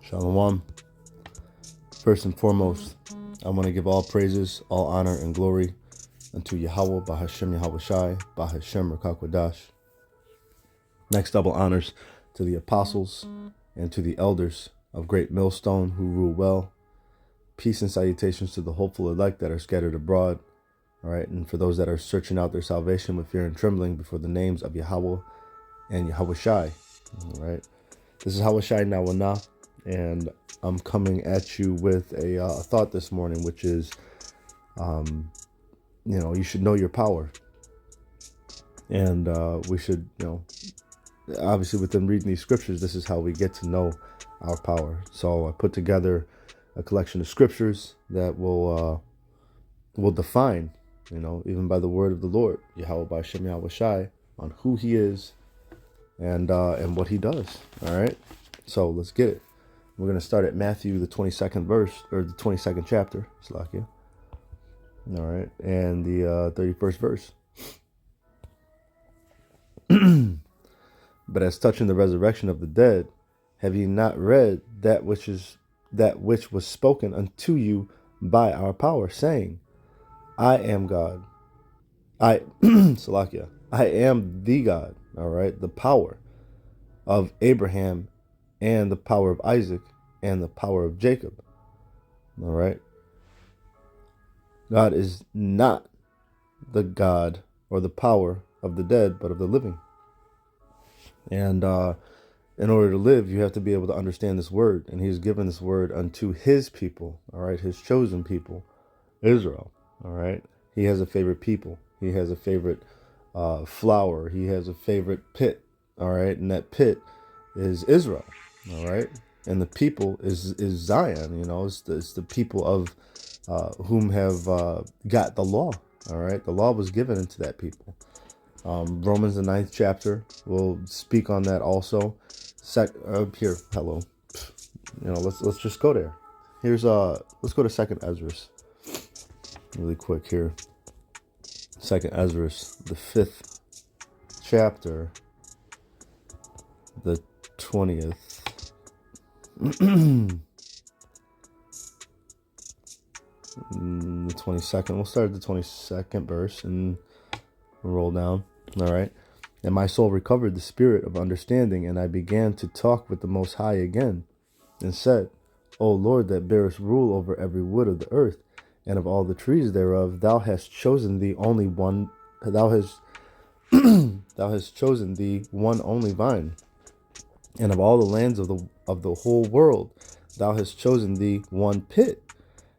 Shalom. First and foremost, I want to give all praises, all honor, and glory unto Yahweh, Bahashem Yahweh Shai, Bahashem Rakakwadash. Next, double honors to the apostles and to the elders of Great Millstone who rule well. Peace and salutations to the hopeful elect that are scattered abroad. All right, and for those that are searching out their salvation with fear and trembling before the names of Yahweh and Yahweh Shai. All right, this is Yahweh Shai Nawana, and I'm coming at you with a thought this morning, which is, you should know your power. And we should, obviously within reading these scriptures, this is how we get to know our power. So I put together a collection of scriptures that will define, even by the word of the Lord, Yahweh B'Shem Yahweh Shai, on who he is and what he does. All right. So let's get it. We're going to start at Matthew, the 22nd verse, or the 22nd chapter, Slakia. All right. And the 31st verse. But as touching the resurrection of the dead, have ye not read that which was spoken unto you by our power, saying, I am God. Salakia, I am the God, all right, the power of Abraham and the power of Isaac and the power of Jacob, all right. God is not the God or the power of the dead, but of the living. And in order to live, you have to be able to understand this word. And he's given this word unto his people, all right, his chosen people, Israel, all right. He has a favorite people. He has a favorite flower. He has a favorite pit, all right. And that pit is Israel, all right. And the people is Zion, it's the people of whom have got the law, all right. The law was given into that people. Romans the 9th chapter will speak on that also. Here, hello. Let's just go there. Let's go to 2nd Ezra, really quick here. 2nd Ezra, the 5th chapter, the 20th. The 22nd. We'll start at the 22nd verse and roll down. All right. And my soul recovered the spirit of understanding, and I began to talk with the Most High again, and said, O Lord, that bearest rule over every wood of the earth, and of all the trees thereof, thou hast chosen the only one. Thou hast chosen the one only vine, and of all the lands of the whole world, thou hast chosen the one pit,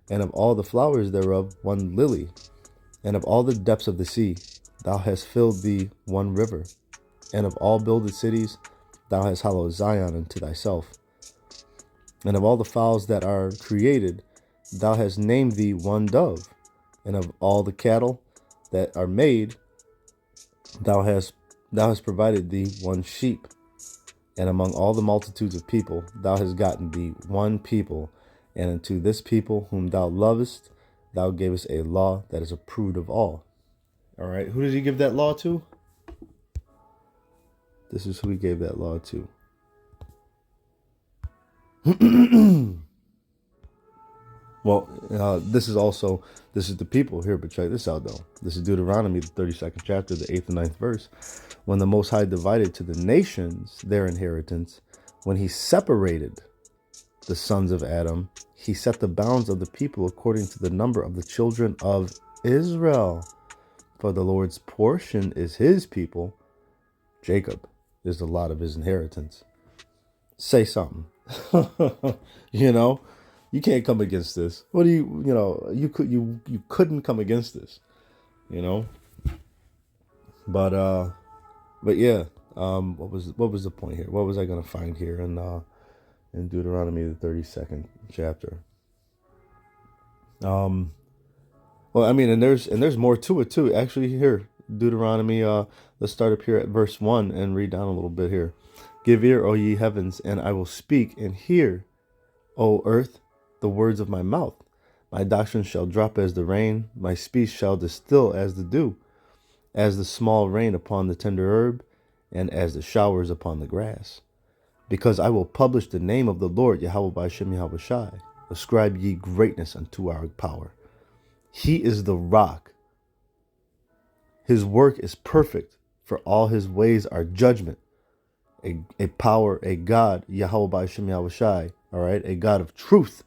and of all the flowers thereof, one lily, and of all the depths of the sea, thou hast filled thee one river, and of all builded cities, thou hast hallowed Zion unto thyself. And of all the fowls that are created, thou hast named thee one dove, and of all the cattle that are made, thou hast provided thee one sheep. And among all the multitudes of people, thou hast gotten thee one people, and unto this people whom thou lovest, thou gavest a law that is approved of all. All right, who did he give that law to? This is who he gave that law to. Well, this is the people here, but check this out, though. This is Deuteronomy, the 32nd chapter, the 8th and 9th verse. When the Most High divided to the nations their inheritance, when he separated the sons of Adam, he set the bounds of the people according to the number of the children of Israel. For the Lord's portion is his people. Jacob is the lot of his inheritance. Say something. You can't come against this. What do you couldn't come against this, But yeah, what was the point here? What was I going to find here in Deuteronomy, the 32nd chapter? Well, I mean, and there's more to it too. Actually, here, Deuteronomy, let's start up here at verse 1 and read down a little bit here. Give ear, O ye heavens, and I will speak, and hear, O earth, the words of my mouth. My doctrine shall drop as the rain, my speech shall distill as the dew, as the small rain upon the tender herb, and as the showers upon the grass. because I will publish the name of the Lord, Yahweh Ba'ashem Yahweh Shai. Ascribe ye greatness unto our power. He is the rock. His work is perfect, for all his ways are judgment. A power, a God, Yahweh Ba'ashem Yahweh Shai, all right? A God of truth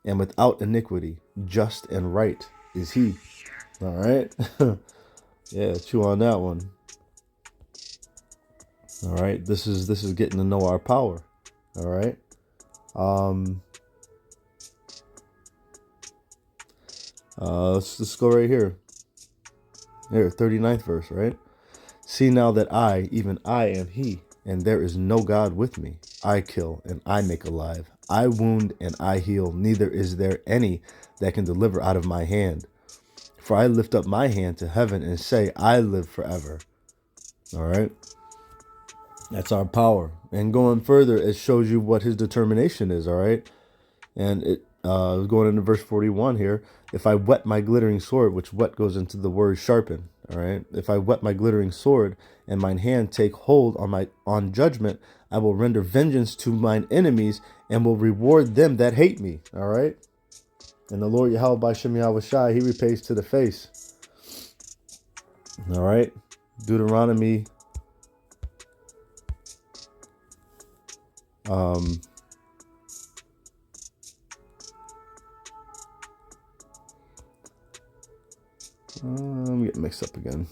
and without iniquity, just and right is he. All right? Yeah, chew on that one. All right, this is getting to know our power. All right. Let's go right here. Here, 39th verse, right? See now that I, even I, am he, and there is no God with me. I kill and I make alive. I wound and I heal. Neither is there any that can deliver out of my hand. For I lift up my hand to heaven and say, I live forever. All right. That's our power. And going further, it shows you what his determination is. All right. And it going into verse 41 here. If I whet my glittering sword, which whet goes into the word sharpen. All right. If I whet my glittering sword and mine hand take hold on judgment, I will render vengeance to mine enemies and will reward them that hate me. All right. And the Lord Yahweh Ba'ashem Yahweh Shai, he repays to the face. All right. Deuteronomy. I'm getting mixed up again.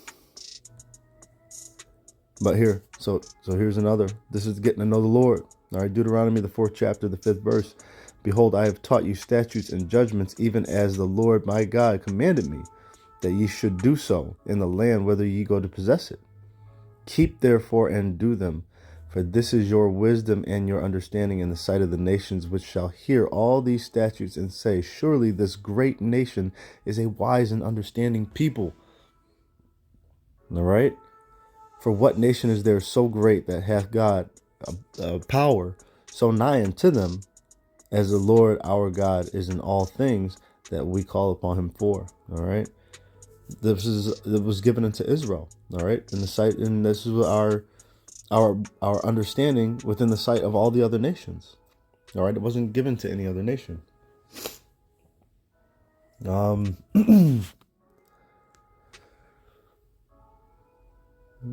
But here, so here's another. This is getting to know the Lord. All right, Deuteronomy, the 4th chapter, the 5th verse. Behold, I have taught you statutes and judgments, even as the Lord my God commanded me, that ye should do so in the land whither ye go to possess it. Keep therefore and do them, for this is your wisdom and your understanding in the sight of the nations, which shall hear all these statutes and say, surely this great nation is a wise and understanding people. All right? For what nation is there so great that hath God a power so nigh unto them, as the Lord our God is in all things that we call upon him for? All right? It was given unto Israel. All right? In the sight, and this is our understanding within the sight of all the other nations. All right? It wasn't given to any other nation.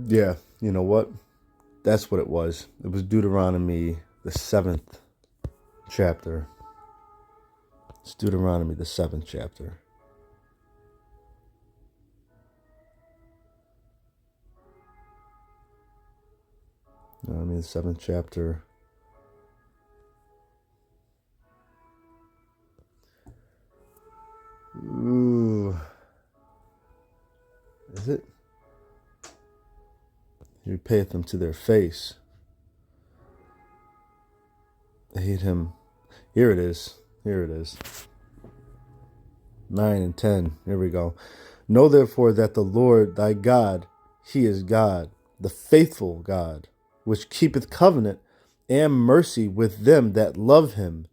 Yeah, you know what? That's what it was. It was Deuteronomy, the 7th chapter. It's Deuteronomy, the 7th chapter. Deuteronomy, the 7th chapter. Ooh. Is it? He repayeth them to their face. They hate him. Here it is. Here it is. 9 and 10. Here we go. Know therefore that the Lord thy God, he is God, the faithful God, which keepeth covenant and mercy with them that love him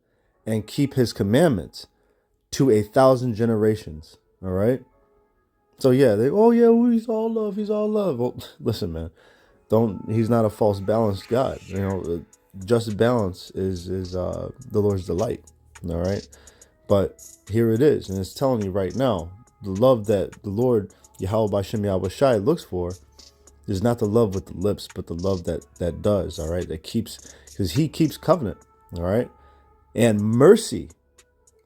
and keep his commandments to 1,000 generations. All right. So yeah, he's all love. He's all love. Well, listen, man, he's not a false balanced God. You know, just balance is the Lord's delight. All right. But here it is. And it's telling you right now, the love that the Lord Yahweh Ba'ashem Yahweh Shai looks for is not the love with the lips, but the love that does. All right. That keeps, because he keeps covenant. All right. And mercy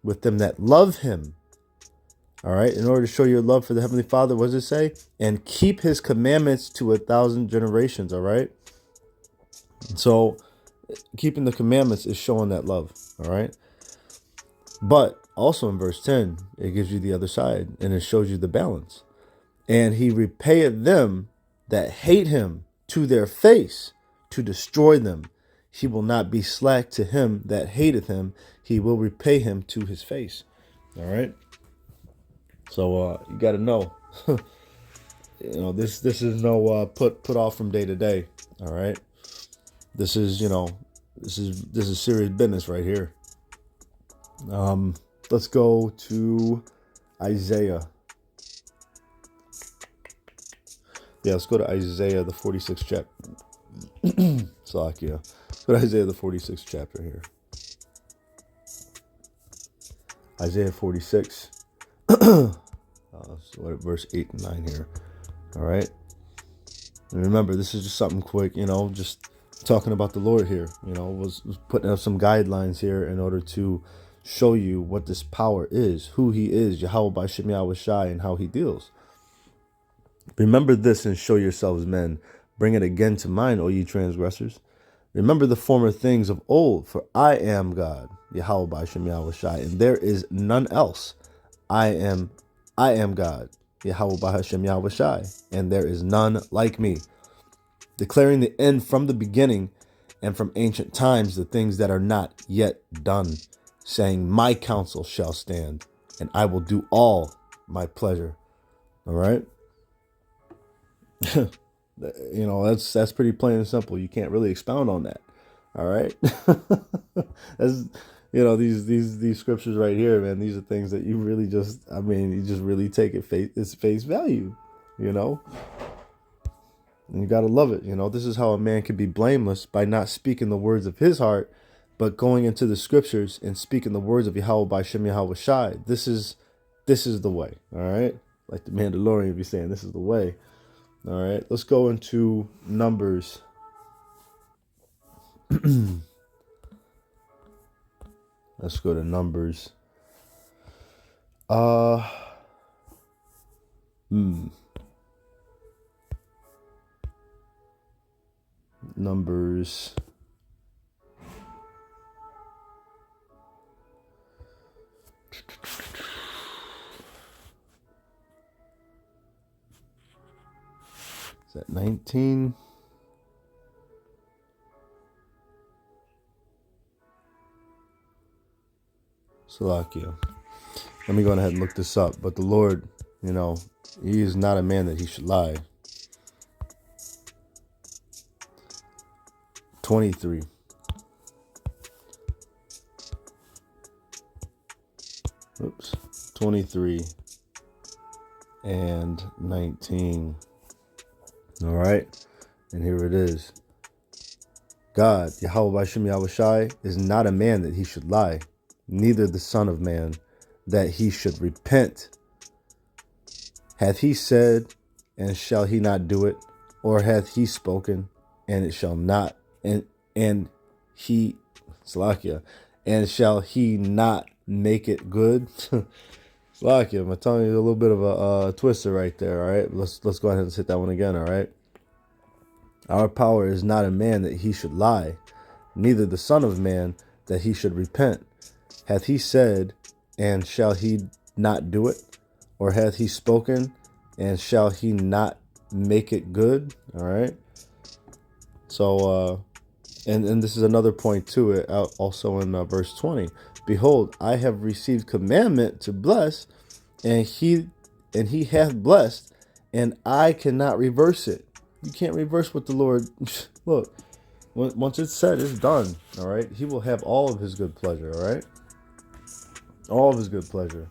with them that love him. All right. In order to show your love for the Heavenly Father, what does it say? And keep his commandments to 1,000 generations. All right. So keeping the commandments is showing that love. All right. But also in verse 10, it gives you the other side and it shows you the balance. And he repayeth them that hate him to their face to destroy them. He will not be slack to him that hateth him. He will repay him to his face. All right. So you got to know, you know, this is no put off from day to day. All right. This is, you know, this is serious business right here. Let's go to Isaiah. Yeah, let's go to Isaiah, the 46th chapter. Salakia. But Isaiah the 46th chapter here. Isaiah 46, verse 8 and 9 here. All right. And remember, this is just something quick, just talking about the Lord here, was putting up some guidelines here in order to show you what this power is, who he is, Yahweh by Shem Yahweh Shai, and how he deals. Remember this and show yourselves men. Bring it again to mind, O ye transgressors. Remember the former things of old, for I am God, Yahweh by Shem Yahweh Shai, and there is none else. I am God, Yahweh by Hashem Yahweh Shai, and there is none like me, declaring the end from the beginning and from ancient times the things that are not yet done, saying, my counsel shall stand, and I will do all my pleasure. All right. That's pretty plain and simple. You can't really expound on that. All right. That's, these scriptures right here, man, these are things that you really you just really take it face value, and you got to love it. This is how a man can be blameless, by not speaking the words of his heart, but going into the scriptures and speaking the words of Yahweh by Shem Yahweh Shai. This is the way. All right. Like the Mandalorian be saying, this is the way. All right. Let's go into Numbers. Let's go to Numbers. Numbers. Is that 19? Salakia. Let me go ahead and look this up. But the Lord, he is not a man that he should lie. 23. Oops. 23 and 19. All right. And here it is. God, Yahweh by Shem Yahweh Shai, is not a man that he should lie, neither the son of man that he should repent. Hath he said, and shall he not do it? Or hath he spoken, and it shall not, and he, Salakia, and shall he not make it good? Salakia, I'm telling you a little bit of a twister right there, all right? Let's go ahead and hit that one again, all right? Our power is not a man that he should lie, neither the son of man that he should repent. Hath he said, and shall he not do it? Or hath he spoken, and shall he not make it good? All right. So, and this is another point to it, also in verse 20. Behold, I have received commandment to bless, and he hath blessed, and I cannot reverse it. You can't reverse what the Lord. Look, once it's said, it's done. All right. He will have all of his good pleasure. All right. All of his good pleasure.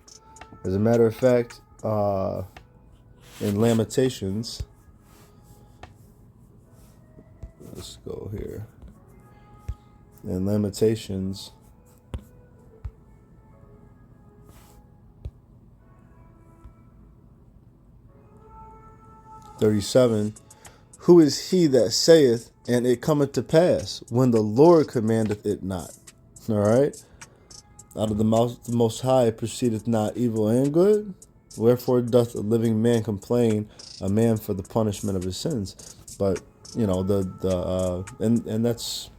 As a matter of fact, in Lamentations, let's go here. In Lamentations, (37), who is he that saith, and it cometh to pass, when the Lord commandeth it not? All right. Out of the mouth of the Most High proceedeth not evil and good. Wherefore doth a living man complain, a man for the punishment of his sins? But and that's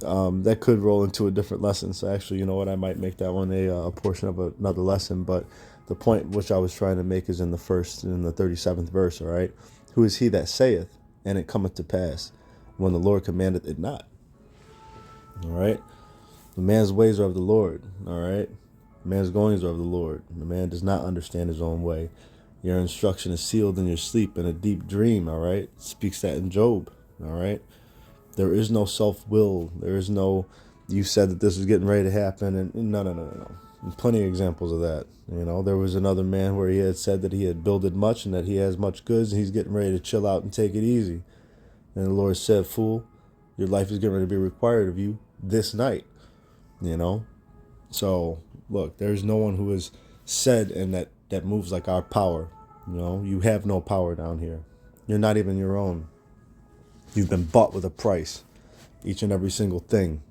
that could roll into a different lesson. So actually, you know what, I might make that one a portion of another lesson. But the point which I was trying to make is in the 37th verse. All right, who is he that saith, and it cometh to pass, when the Lord commandeth it not? All right. The man's ways are of the Lord, all right? The man's goings are of the Lord. The man does not understand his own way. Your instruction is sealed in your sleep, in a deep dream, all right? It speaks that in Job, all right? There is no self-will. There is no, you said that this was getting ready to happen, and no. There's plenty of examples of that. There was another man where he had said that he had builded much and that he has much goods, and he's getting ready to chill out and take it easy. And the Lord said, fool, Your life is getting ready to be required of you this night, you know? So, look, there's no one who is said and that moves like our power. You know, you have no power down here. You're not even your own. You've been bought with a price, each and every single thing.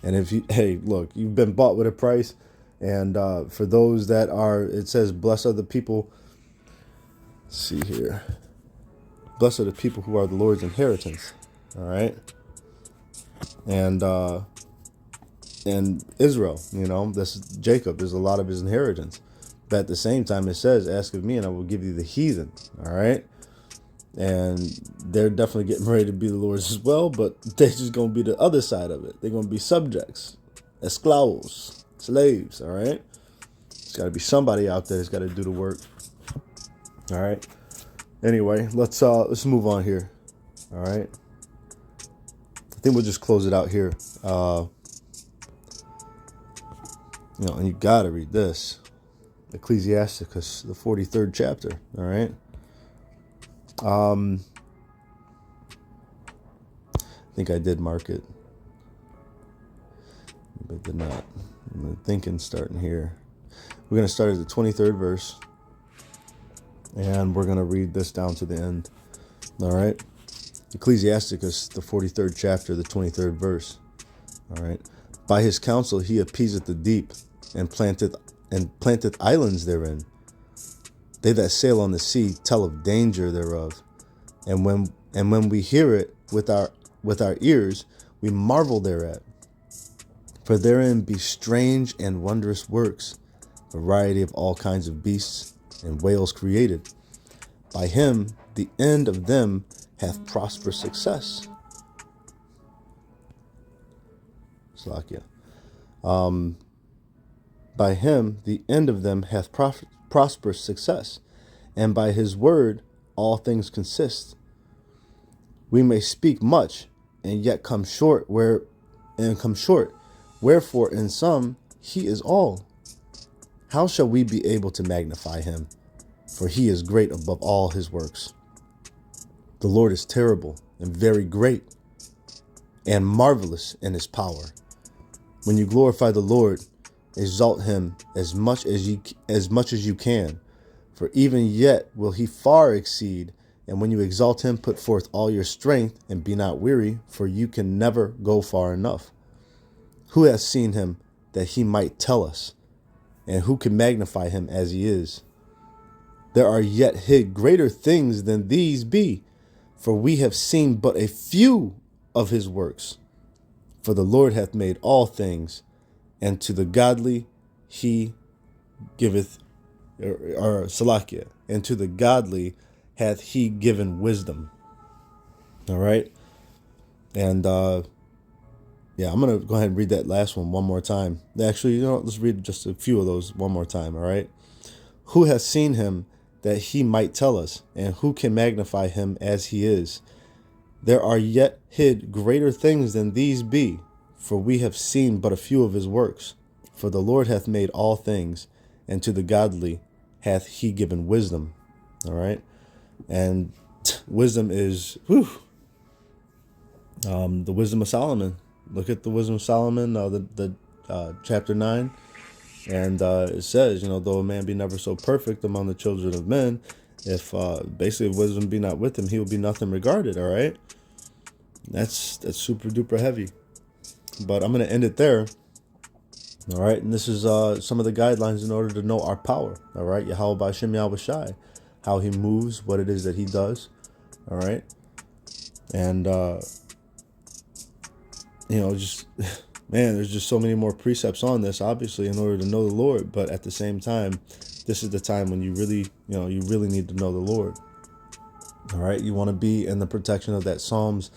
And if you, hey, look, you've been bought with a price. And for those that are, it says, blessed are the people. Let's see here. Blessed are the people who are the Lord's inheritance. All right. And Israel, you know, this Jacob is a lot of his inheritance. But at the same time, it says, ask of me and I will give you the heathen. All right. And they're definitely getting ready to be the Lord's as well, but they're just going to be the other side of it. They're going to be subjects, esclavos, slaves, all right? There's got to be somebody out there that's got to do the work, all right? Anyway, let's move on here, all right? I think we'll just close it out here. You know, and you got to read this, Ecclesiasticus, the 43rd chapter, all right? I think I did mark it, but did not. I'm thinking starting here. We're going to start at the 23rd verse, and we're going to read this down to the end. All right. Ecclesiasticus, the 43rd chapter, the 23rd verse. All right. By his counsel he appeaseth the deep, and planteth islands therein. They that sail on the sea tell of danger thereof, and when we hear it with our ears, we marvel thereat. For therein be strange and wondrous works, variety of all kinds of beasts and whales created. By him the end of them hath prosperous success. Slakia. By him the end of them hath prosperous success, and by his word all things consist. We may speak much and yet come short. Wherefore in some he is all. How shall we be able to magnify him? For he is great above all his works. The Lord is terrible and very great, and marvelous in his power. When you glorify the Lord, exalt him as much as you can, for even yet will he far exceed. And when you exalt him, put forth all your strength, and be not weary, for you can never go far enough. Who has seen him that he might tell us? And who can magnify him as he is? There are yet hid greater things than these be, for we have seen but a few of his works. For the Lord hath made all things, and to the godly he giveth, or Salakia, and to the godly hath he given wisdom. All right. And yeah, I'm going to go ahead and read that last one more time. Actually, you know, let's read just a few of those one more time. All right. Who has seen him that he might tell us, and who can magnify him as he is? There are yet hid greater things than these be, for we have seen but a few of his works. For the Lord hath made all things, and to the godly hath he given wisdom. All right. And wisdom is the wisdom of Solomon. Look at the wisdom of Solomon, the chapter 9. And it says, you know, though a man be never so perfect among the children of men, if basically if wisdom be not with him, he will be nothing regarded. All right. That's super duper heavy. But I'm going to end it there. All right. And this is some of the guidelines in order to know our power. All right. Yahweh B'Shem Yahweh Shai. How he moves, what it is that he does. All right. And, you know, just, man, there's just so many more precepts on this, obviously, in order to know the Lord. But at the same time, this is the time when you really need to know the Lord. All right. You want to be in the protection of that Psalms,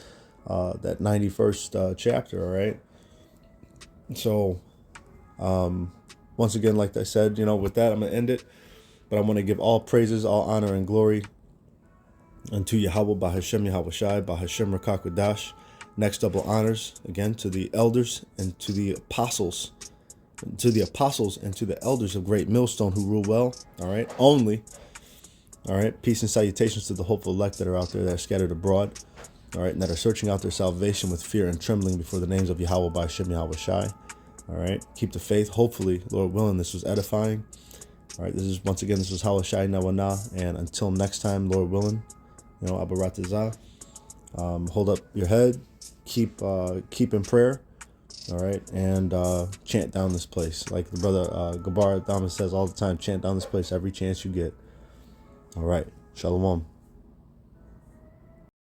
that 91st chapter. All right. So, once again, like I said, you know, with that, I'm going to end it. But I want to give all praises, all honor, and glory unto Yahweh B'Hashem Yahweh Shai B'Hashem Rakakwadash. Next double honors again to the elders and to the apostles, and to the elders of Great Millstone who rule well. All right, only. All right, peace and salutations to the hopeful elect that are out there that are scattered abroad. all right, and that are searching out their salvation with fear and trembling before the names of Yahweh by Shem Yahweh Shai. All right, keep the faith. Hopefully, Lord willing, this was edifying. All right, this is Hawa Shai Nawana, and until next time, Lord willing, Abaratazah, hold up your head, keep in prayer, all right, and chant down this place. Like the brother Gabar Adama says all the time, chant down this place every chance you get. All right, Shalom.